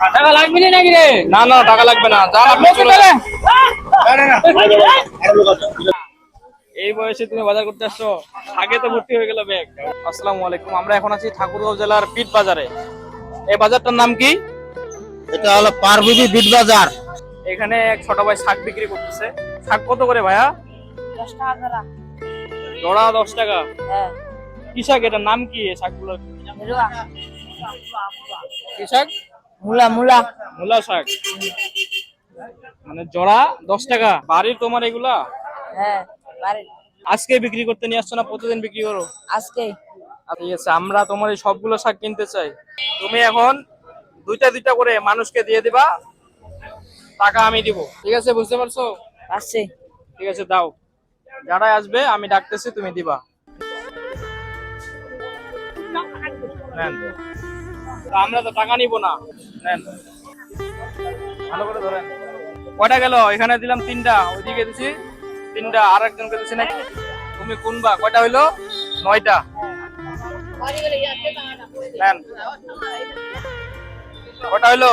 টাকা লাগবে না নাকি রে? না না টাকা লাগবে না, যান আপনি চলে যান। এই বয়সে তুমি বাজার করতে আসছো, আগে তো ভর্তি হয়ে গেল ব্যাগ। আসসালামু আলাইকুম, আমরা এখন আছি ঠাকুরগাঁও জেলার বিট বাজারে। এই বাজারটার নাম কি? এটা হলো পারবিবি বিট বাজার। এখানে এক ছোট ভাই শাক বিক্রি করতেছে। শাক কত করে ভাইয়া? 10 টাকা জোড়া। জোড়া 10 টাকা। হ্যাঁ। কি শাক, এটার নাম কি এই শাকগুলোর? মিলুয়া। কি শাক? মূলা মূলা। মূলা শাক। মানে জোড়া 10 টাকা। বাড়ির তোমার এগুলা? হ্যাঁ, বাড়ি। আজকে বিক্রি করতে নিয়ে আসছো না প্রতিদিন বিক্রি করো? আজকে। ঠিক আছে, আমরা তোমার এই সবগুলো শাক কিনতে চাই। তুমি এখন দুইটা দুইটা করে মানুষকে দিয়ে দিবা, টাকা আমি দিব। ঠিক আছে, বুঝতে পারছো? আসছে। ঠিক আছে, দাও। যারাই আসবে আমি ডাকতেছি, তুমি দিবা। নেন। তা আমরা তো টাকা নিব না। নেন, ভালো করে ধরেন। কয়টা গেল? এখানে দিলাম 3টা, ওইদিকে দিছি 3টা, আর একজনকে দিছি নাকি? তুমি কোনবা? কয়টা হইলো? 9টা। নেন, কয়টা হইলো?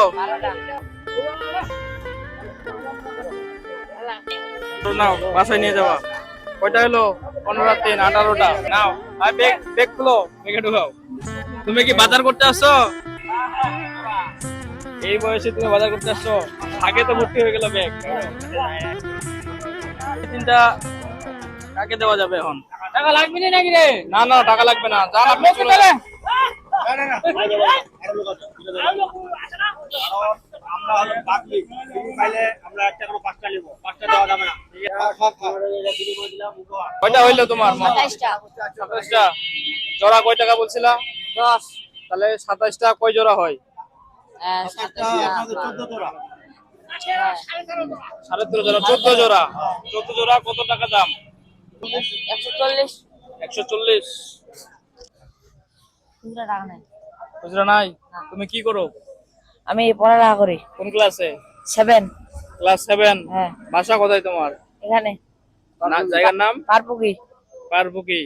নাও, বাসায় নিয়ে যাবা। কয়টা হলো? 15 আর 3 18টা। নাও, আর ব্যাগ খুলো, ব্যাগে ঢুকাও। তুমি কি বাজার করতে আসছো? এই বয়সে তুমি বাজার করতে আসছো, আগে তো ভর্তি হয়ে গেল ব্যাগ। 3টা কাকে দেওয়া যাবে এখন? টাকা লাগবে না নাকি রে? না না টাকা লাগবে না, যান আপনি চলে যান। আমরা হলো পাবলিক, তুমি পাইলে আমরা একটা করে 5টা নিব, 5টা দেওয়া যাবে না। কয়টা হইলো তোমার? 27টা। 27টা। জোড়া কয় টাকা বলছিলা? 10। তাহলে 27টা কয় জোড়া হয়? 14 জোড়া। 13.5 জোড়া, 14 জোড়া। 14 জোড়া কত টাকা দাম? 140। 140। টাকা নাই। খুচরা নাই? তুমি কি করো? আমি পড়ালেখা করি। কোন ক্লাসে? 7। ক্লাস 7। হ্যাঁ। বাসা কোথায় তোমার? এখানে। জায়গার নাম? পারপুকি। পারবুকি।